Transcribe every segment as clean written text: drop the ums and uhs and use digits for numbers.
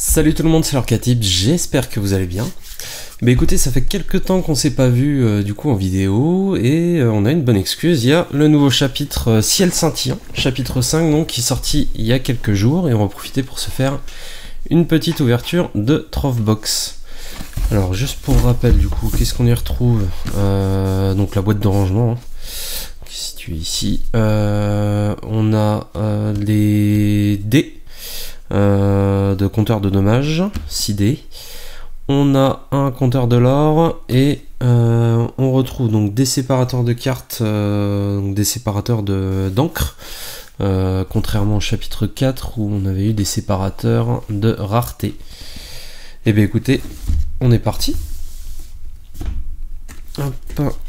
Salut tout le monde, c'est Lorcatib, j'espère que vous allez bien. Bah écoutez, ça fait quelques temps qu'on s'est pas vu du coup en vidéo et on a une bonne excuse. Il y a le nouveau chapitre Ciel scintillant, chapitre 5 donc, qui est sorti il y a quelques jours et on va profiter pour se faire une petite ouverture de Tropbox. Alors juste pour rappel du coup, qu'est-ce qu'on y retrouve? Donc la boîte de rangement qui est située ici. On a les dés de compteur de dommages, 6 dés. On a un compteur de l'or et on retrouve donc des séparateurs de cartes, donc des séparateurs d'encre, contrairement au chapitre 4 où on avait eu des séparateurs de rareté. Et bien écoutez, on est parti. Hop,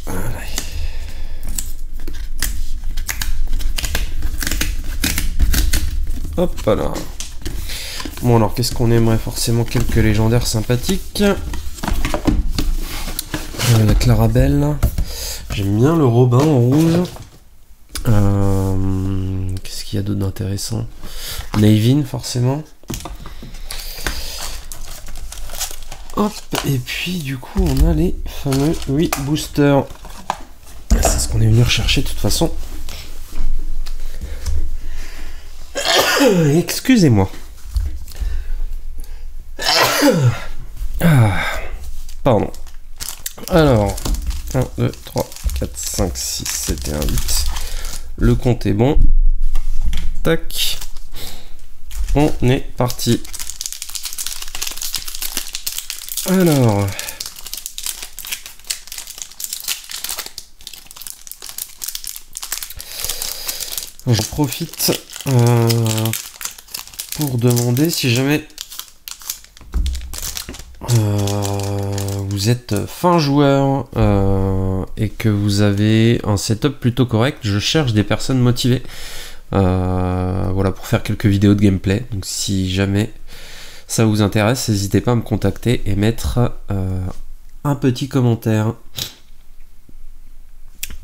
allez. Hop là. Bon alors qu'est-ce qu'on aimerait? Forcément quelques légendaires sympathiques. La Clarabelle. J'aime bien le Robin en rouge. Qu'est-ce qu'il y a d'autre d'intéressant? Navin forcément. Hop, et puis du coup on a les fameux 8 boosters. C'est ce qu'on est venu rechercher de toute façon. Excusez-moi. Pardon. Alors, 1, 2, 3, 4, 5, 6, 7 et 1, 8. Le compte est bon. Tac. On est parti. Alors. J'en profite pour demander si jamais vous êtes fin joueur et que vous avez un setup plutôt correct. Je cherche des personnes motivées voilà, pour faire quelques vidéos de gameplay. Donc si jamais ça vous intéresse, n'hésitez pas à me contacter et mettre un petit commentaire.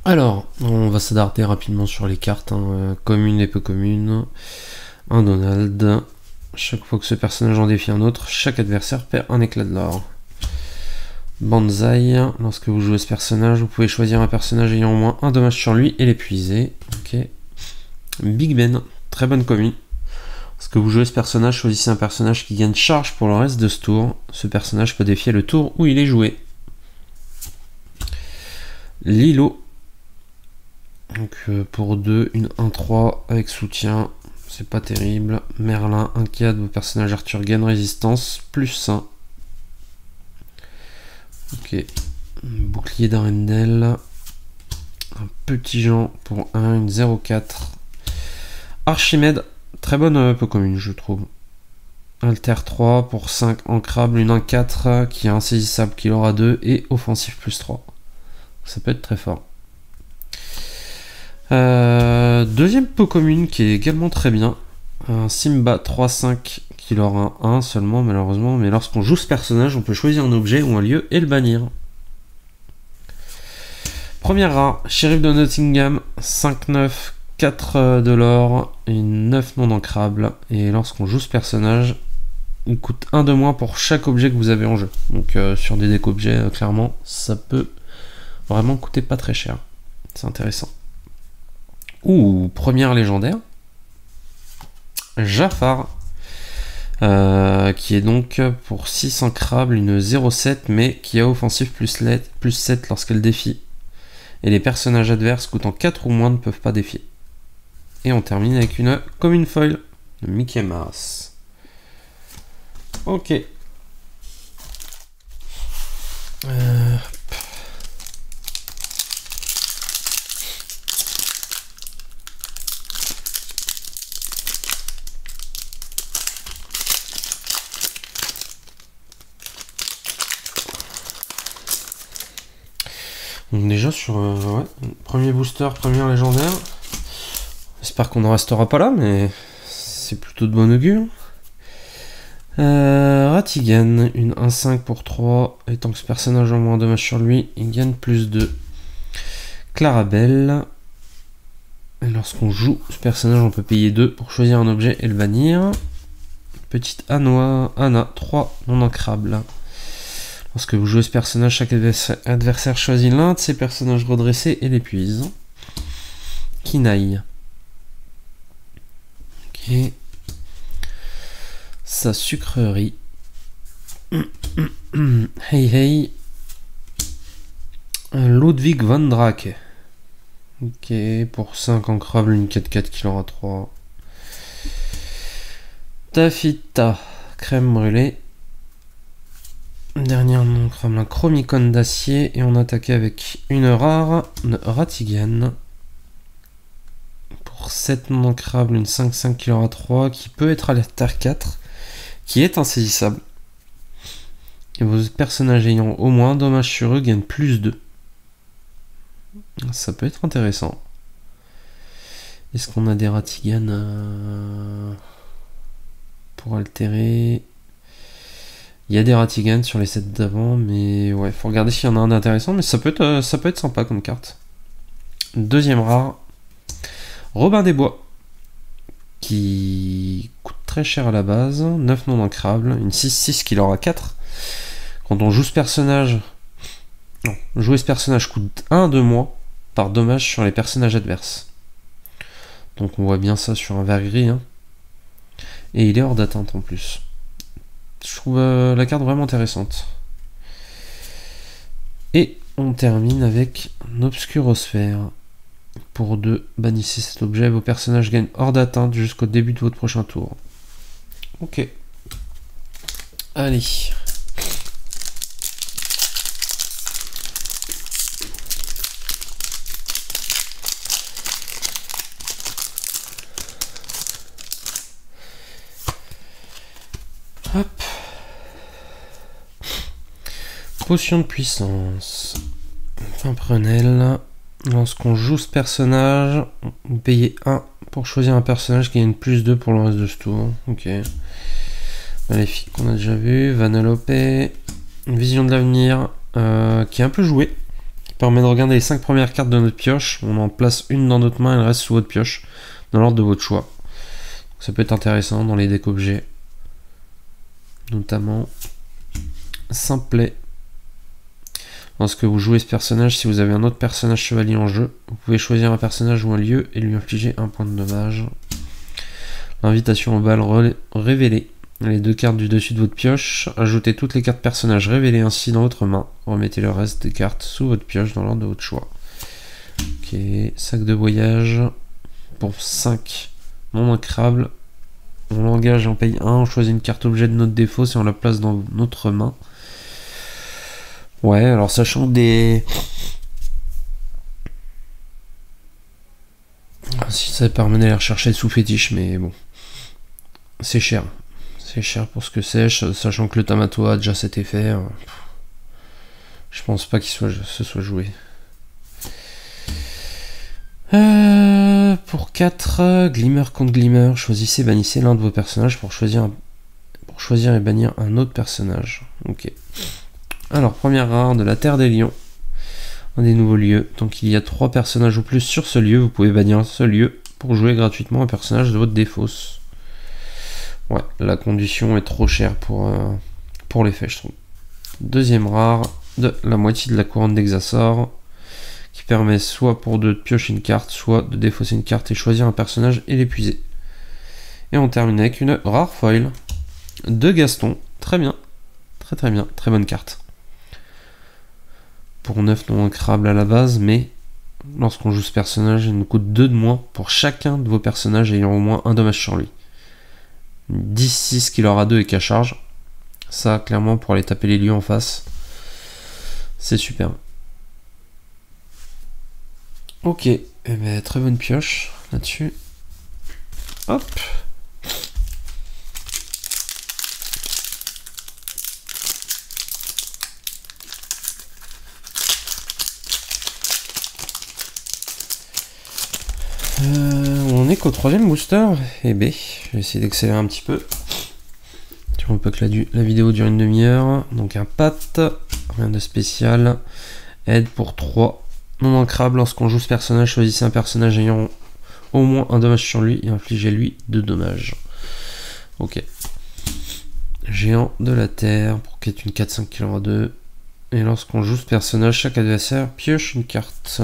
Alors, on va s'attarder rapidement sur les cartes, communes et peu communes. Un Donald. Chaque fois que ce personnage en défie un autre, chaque adversaire perd un éclat de l'or. Banzai. Lorsque vous jouez ce personnage, vous pouvez choisir un personnage ayant au moins un dommage sur lui et l'épuiser. Ok. Big Ben. Très bonne commune. Lorsque vous jouez ce personnage, choisissez un personnage qui gagne charge pour le reste de ce tour. Ce personnage peut défier le tour où il est joué. Lilo. Donc pour 2, une 1-3 avec soutien, c'est pas terrible. Merlin, un 4, vos personnages Arthur gagne résistance, plus 1. Ok. Bouclier d'Arendelle. Un petit Jean pour 1, une 0-4. Archimède, très bonne peu commune je trouve. Alter 3 pour 5, ancrable, une 1-4 qui est insaisissable, qui aura 2 et offensif plus 3. Ça peut être très fort. Deuxième peu commune qui est également très bien, un Simba 3-5 qui aura un 1 seulement malheureusement, mais lorsqu'on joue ce personnage on peut choisir un objet ou un lieu et le bannir. Première rare, Shérif de Nottingham, 5-9, 4 de l'or et 9 non ancrables, et lorsqu'on joue ce personnage il coûte 1 de moins pour chaque objet que vous avez en jeu, donc sur des decks objets clairement ça peut vraiment coûter pas très cher, c'est intéressant. Ouh, première légendaire, Jafar, qui est donc pour 6 ancrables, une 0-7, mais qui a offensif plus 7 lorsqu'elle défie. Et les personnages adverses coûtant 4 ou moins ne peuvent pas défier. Et on termine avec une commune foil de Mickey Mouse. Ok. Donc déjà sur ouais, premier booster, première légendaire. J'espère qu'on n'en restera pas là, mais c'est plutôt de bon augure. Ratigan, une 1-5 pour 3, et tant que ce personnage a moins un dommage sur lui, il gagne plus 2. Clarabelle. Et lorsqu'on joue ce personnage, on peut payer 2 pour choisir un objet et le bannir. Petite Anna, 3 non ancrables. Lorsque vous jouez ce personnage, chaque adversaire choisit l'un de ses personnages redressés et l'épuise. Kinaï. Ok. Sa sucrerie. Hey. Ludwig van Drake. Ok, pour 5 ancrables, une 4-4 qui aura 3. Tafita, crème brûlée. Dernière non ancrable, un chromicone d'acier. Et on attaquait avec une rare, une Ratigan. Pour 7 non ancrables, une 5-5 qui aura 3, qui peut être à la terre 4, qui est insaisissable. Et vos personnages ayant au moins un dommage sur eux gagnent plus 2. Ça peut être intéressant. Est-ce qu'on a des Ratigan pour altérer? Il y a des Ratigan sur les sets d'avant, mais ouais, faut regarder s'il y en a un d'intéressant, mais ça peut être sympa comme carte. Deuxième rare, Robin des Bois, qui coûte très cher à la base, 9 non ancrables, une 6-6 qui aura 4. Quand on joue ce personnage, jouer ce personnage coûte 1 de moins par dommage sur les personnages adverses. Donc on voit bien ça sur un vert gris, hein. Et il est hors d'atteinte en plus. Je trouve la carte vraiment intéressante. Et on termine avec un Obscurosphère. Pour 2, bannissez cet objet, vos personnages gagnent hors d'atteinte jusqu'au début de votre prochain tour. Ok. Allez. Hop. Potion de puissance. Pimprenel. Lorsqu'on joue ce personnage, vous payez 1 pour choisir un personnage qui gagne plus 2 pour le reste de ce tour. Ok. Maléfique qu'on a déjà vu. Vanellope. Vision de l'avenir, qui est un peu joué. Qui permet de regarder les 5 premières cartes de notre pioche. On en place une dans notre main et le reste sous votre pioche. Dans l'ordre de votre choix. Ça peut être intéressant dans les decks objets. Notamment Simplet. Lorsque vous jouez ce personnage, si vous avez un autre personnage chevalier en jeu, vous pouvez choisir un personnage ou un lieu et lui infliger un point de dommage. L'invitation au bal révélée. Les 2 cartes du dessus de votre pioche. Ajoutez toutes les cartes personnages révélées ainsi dans votre main. Remettez le reste des cartes sous votre pioche dans l'ordre de votre choix. Ok, sac de voyage. Pour 5 non ancrables. On l'engage et on paye 1. On choisit une carte objet de notre défaut et on la place dans notre main. Ouais, alors sachant des... Si ça permet d'aller rechercher sous fétiche, mais bon. C'est cher. C'est cher pour ce que c'est, sachant que le Tamato a déjà cet effet. Je pense pas qu'il se soit joué. Pour 4, Glimmer contre Glimmer, choisissez, bannissez l'un de vos personnages pour choisir et bannir un autre personnage. Ok. Alors, première rare de la Terre des Lions. Un des nouveaux lieux. Donc il y a 3 personnages ou plus sur ce lieu. Vous pouvez bannir ce lieu pour jouer gratuitement un personnage de votre défausse. Ouais, la condition est trop chère pour l'effet, je trouve. Deuxième rare de la moitié de la couronne d'Exasor, qui permet soit pour 2 de piocher une carte, soit de défausser une carte et choisir un personnage et l'épuiser. Et on termine avec une rare foil de Gaston. Très bien. Très bien. Très bonne carte. Pour 9 non ancrables à la base, mais lorsqu'on joue ce personnage, il nous coûte 2 de moins pour chacun de vos personnages ayant au moins un dommage sur lui. 10-6 qu'il aura 2 et qu'à charge. Ça, clairement, pour aller taper les lieux en face, c'est super. Ok, eh ben, très bonne pioche là-dessus. Hop. On est qu'au 3e booster. Et B, je vais essayer d'accélérer un petit peu. On peut que la vidéo dure une demi-heure. Donc un pat, rien de spécial. Aide pour 3. Non ancrable, lorsqu'on joue ce personnage, choisissez un personnage ayant au moins un dommage sur lui et infligez-lui 2 dommages. Ok. Géant de la Terre, pour qu'il y ait une 4-5 qui aura 2. Et lorsqu'on joue ce personnage, chaque adversaire pioche une carte.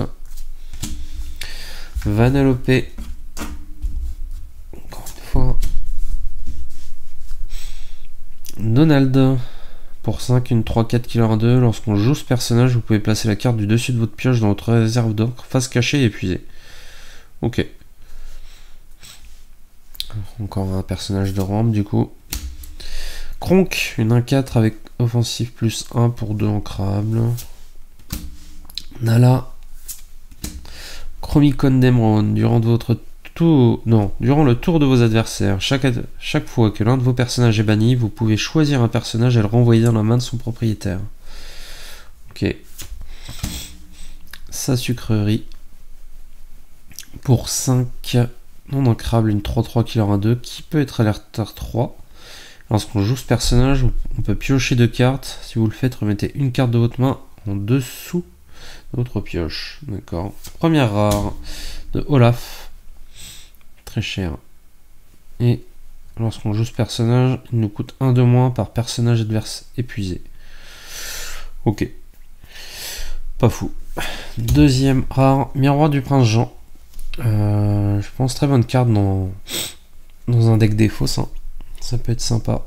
Vanellope. Encore une fois. Donald. Pour 5, une 3-4 qui aura 2. Lorsqu'on joue ce personnage, vous pouvez placer la carte du dessus de votre pioche dans votre réserve d'encre, face cachée et épuisée. Ok. Encore un personnage de rampe du coup. Kronk, une 1-4 avec offensif plus 1 pour 2 ancrables. Nala. Chromicon d'Emeraude, durant le tour de vos adversaires, chaque fois que l'un de vos personnages est banni, vous pouvez choisir un personnage et le renvoyer dans la main de son propriétaire. Ok. Sa sucrerie. Pour 5 non ancrable, une 3-3 qui aura 2, qui peut être alerteur 3. Lorsqu'on joue ce personnage, on peut piocher 2 cartes. Si vous le faites, remettez une carte de votre main en dessous de votre pioche. D'accord. Première rare de Olaf. Très cher. Et lorsqu'on joue ce personnage, il nous coûte 1 de moins par personnage adverse épuisé. Ok. Pas fou. Deuxième rare, Miroir du Prince Jean. Je pense très bonne carte dans un deck des fausses. Hein. Ça peut être sympa.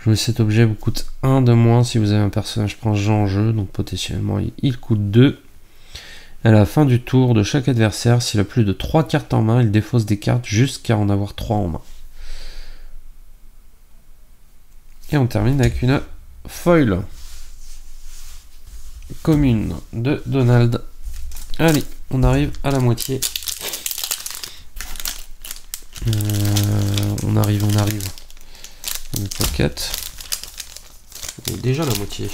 Jouer cet objet vous coûte 1 de moins si vous avez un personnage Prince Jean en jeu. Donc potentiellement il coûte 2. À la fin du tour de chaque adversaire, s'il a plus de 3 cartes en main, il défausse des cartes jusqu'à en avoir 3 en main. Et on termine avec une foil commune de Donald. Allez, on arrive à la moitié. On arrive. On est à 4. On est déjà à la moitié.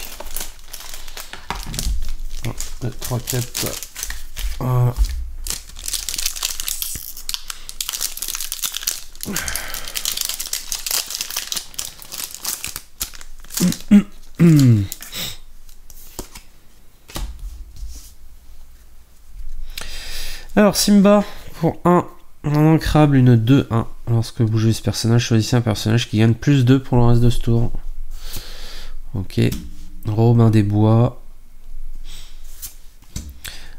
1, 2, 3, 4. Alors Simba, pour 1 ancrable, une 2-1. Lorsque vous jouez ce personnage, choisissez un personnage qui gagne plus 2 pour le reste de ce tour. Ok. Robin des Bois.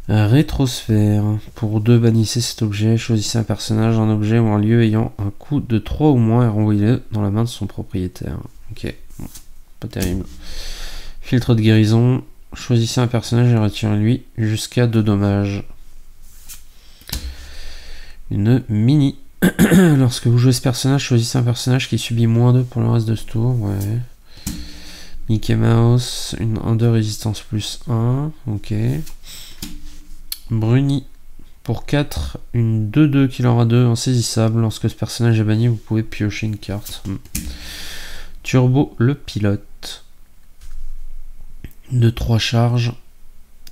Rétrosphère. Pour 2, bannissez cet objet. Choisissez un personnage, un objet ou un lieu ayant un coût de 3 ou moins et renvoyez-le dans la main de son propriétaire. Ok. Bon, pas terrible. Filtre de guérison. Choisissez un personnage et retirez-lui jusqu'à 2 dommages. Une mini. Lorsque vous jouez ce personnage, choisissez un personnage qui subit moins 2 pour le reste de ce tour. Ouais. Mickey Mouse, une 1-2 résistance plus 1. Ok. Bruni. Pour 4, une 2-2 qui aura 2 insaisissable. Lorsque ce personnage est banni, vous pouvez piocher une carte. Turbo le pilote. De 3 charges.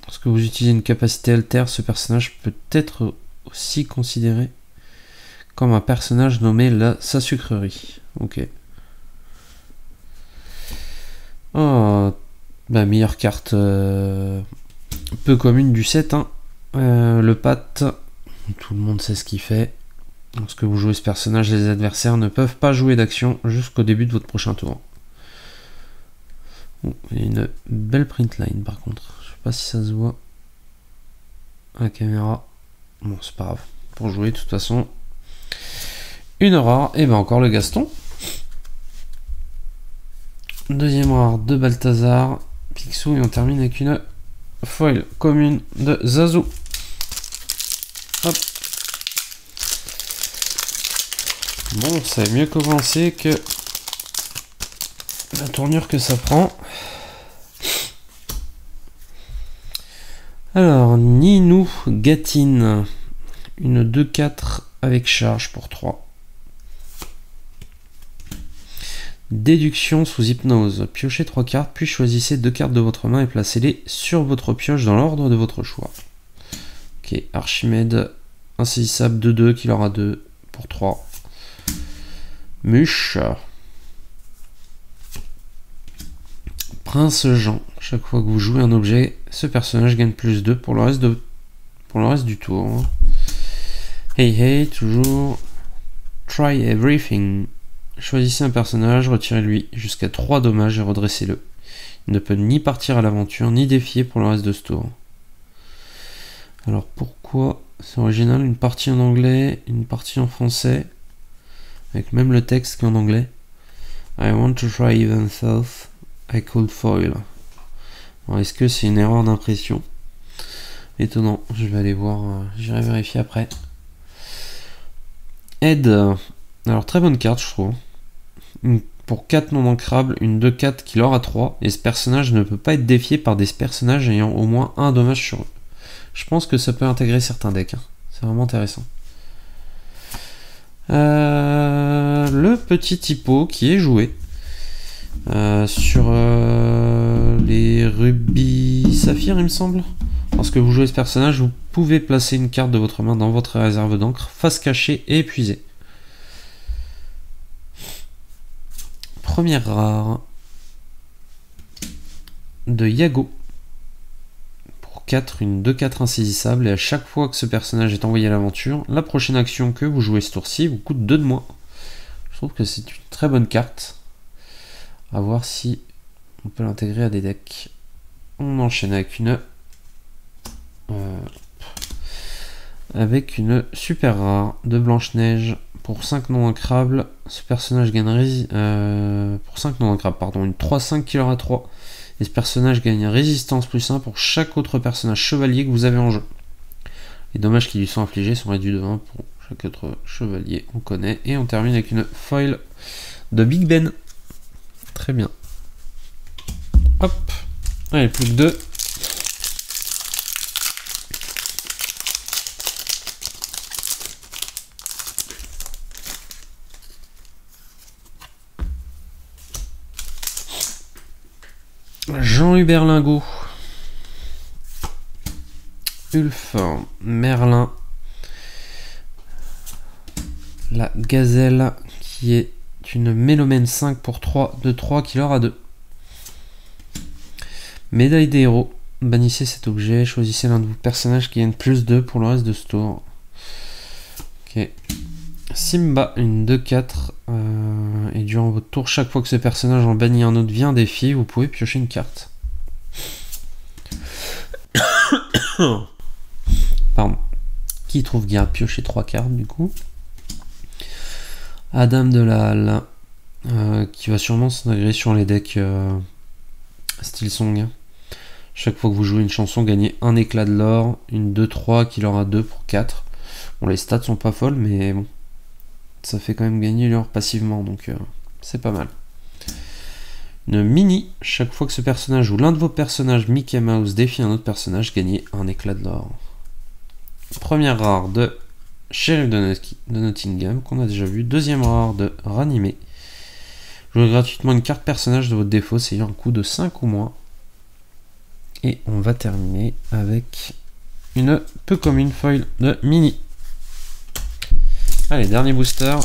Lorsque vous utilisez une capacité alter, ce personnage peut être aussi considéré comme un personnage nommé sa sucrerie. Ok. Oh, bah meilleure carte peu commune du set. Hein. Le Pat, tout le monde sait ce qu'il fait. Lorsque vous jouez ce personnage, les adversaires ne peuvent pas jouer d'action jusqu'au début de votre prochain tour. Oh, il y a une belle print line par contre. Je sais pas si ça se voit à la caméra. Bon, c'est pas grave. Pour jouer, de toute façon, une rare. Et ben encore le Gaston. Deuxième rare de Balthazar. Picsou. Et on termine avec une foil commune de Zazu. Hop. Bon, ça a mieux commencé que la tournure que ça prend. Alors, Ninou Gatine, une 2-4 avec charge pour 3. Déduction sous hypnose. Piochez 3 cartes, puis choisissez 2 cartes de votre main et placez-les sur votre pioche dans l'ordre de votre choix. Ok, Archimède, insaisissable 2-2 qui aura 2 pour 3. Muche. Prince Jean. Chaque fois que vous jouez un objet, ce personnage gagne plus 2 pour le reste du tour. Hey hey, toujours. Try everything. Choisissez un personnage, retirez-lui jusqu'à 3 dommages et redressez-le. Il ne peut ni partir à l'aventure, ni défier pour le reste de ce tour. Alors pourquoi c'est original, une partie en anglais, une partie en français, avec même le texte qu'en anglais. I want to try even though I could foil. Est-ce que c'est une erreur d'impression? Étonnant, je vais aller voir, j'irai vérifier après. Aide. Alors très bonne carte je trouve. Pour 4 non ancrables, une 2-4 qui leur a 3, et ce personnage ne peut pas être défié par des personnages ayant au moins un dommage sur eux. Je pense que ça peut intégrer certains decks, hein. C'est vraiment intéressant. Le petit typo qui est joué sur les rubis saphir il me semble. Lorsque vous jouez ce personnage, vous pouvez placer une carte de votre main dans votre réserve d'encre, face cachée et épuisée. Première rare de Yago. Pour 4, une 2-4 insaisissable, et à chaque fois que ce personnage est envoyé à l'aventure, la prochaine action que vous jouez ce tour-ci vous coûte 2 de moins. Je trouve que c'est une très bonne carte. À voir si on peut l'intégrer à des decks. On enchaîne avec une super rare de Blanche-Neige. Pour 5 non ancrables, ce personnage gagne pour 5 non ancrables, pardon, une 3-5 qui leur a 3. Et ce personnage gagne résistance +1 pour chaque autre personnage chevalier que vous avez en jeu. Les dommages qui lui sont infligés sont réduits de 1 pour chaque autre chevalier, on connaît. Et on termine avec une foil de Big Ben. Très bien. Hop. Allez, plus que 2. Jean-Hubert Lingot, Ulf, Merlin, la gazelle qui est une mélomène 5 pour 3 de 3 qui leur a 2. Médaille des héros, bannissez cet objet, choisissez l'un de vos personnages qui gagne +2 pour le reste de ce tour. Ok. Simba, une 2-4, et durant votre tour, chaque fois que ce personnage en bannit un autre via un défi, vous pouvez piocher une carte. Pardon. Qui trouve bien piocher 3 cartes du coup. Adam de la Halle, qui va sûrement s'intégrer sur les decks style song. Chaque fois que vous jouez une chanson, gagnez un éclat de l'or, une 2-3 qui leur a 2 pour 4. Bon, les stats sont pas folles, mais bon. Ça fait quand même gagner l'or passivement, donc c'est pas mal. Une mini, chaque fois que ce personnage ou l'un de vos personnages Mickey Mouse défie un autre personnage, gagnez un éclat de l'or. Première rare de Sheriff de Nottingham, qu'on a déjà vu. Deuxième rare de Ranimé. Jouez gratuitement une carte personnage de votre défaut, ayant un coût de 5 ou moins. Et on va terminer avec une peu commune foil de mini. Allez, dernier booster.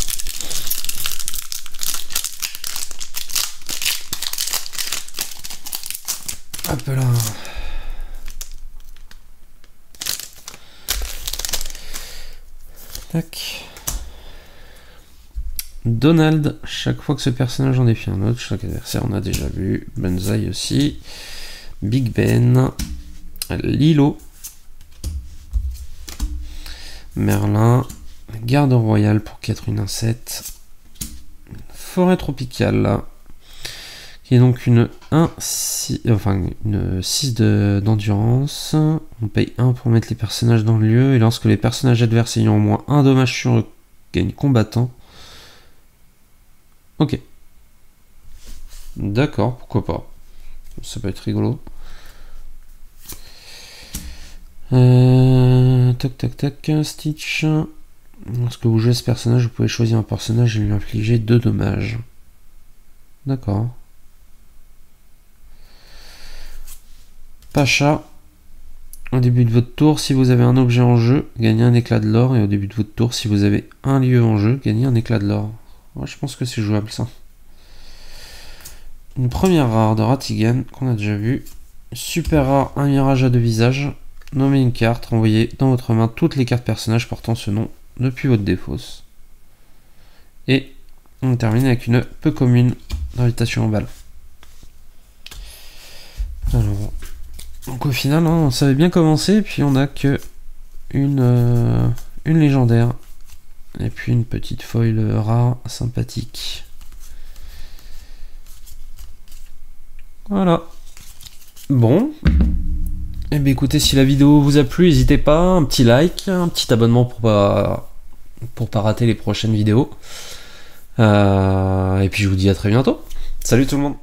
Hop là. Tac. Donald, chaque fois que ce personnage en défie un autre, chaque adversaire on a déjà vu. Banzai aussi. Big Ben. Lilo. Merlin. Garde royale pour 4 une 1-7. Forêt tropicale. Qui est donc une 6 d'endurance. On paye 1 pour mettre les personnages dans le lieu. Et lorsque les personnages adverses ayant au moins un dommage sur eux gagnent combattant. Ok. D'accord, pourquoi pas. Ça peut être rigolo. Tac tac tac. Stitch. Lorsque vous jouez ce personnage, vous pouvez choisir un personnage et lui infliger 2 dommages. D'accord. Pacha. Au début de votre tour, si vous avez un objet en jeu, gagnez un éclat de l'or. Et au début de votre tour, si vous avez un lieu en jeu, gagnez un éclat de l'or. Ouais, je pense que c'est jouable ça. Une première rare de Ratigan qu'on a déjà vu. Super rare, un mirage à 2 visages. Nommez une carte, renvoyez dans votre main toutes les cartes personnages portant ce nom depuis votre défausse. Et On termine avec une peu commune d'invitation en balle. Alors, donc au final, hein, ça avait bien commencé, puis on a que une légendaire. Et puis une petite foil rare, sympathique. Voilà. Bon. Et bien écoutez, si la vidéo vous a plu, n'hésitez pas, un petit like, un petit abonnement pour pas rater les prochaines vidéos. Et puis je vous dis à très bientôt. Salut tout le monde.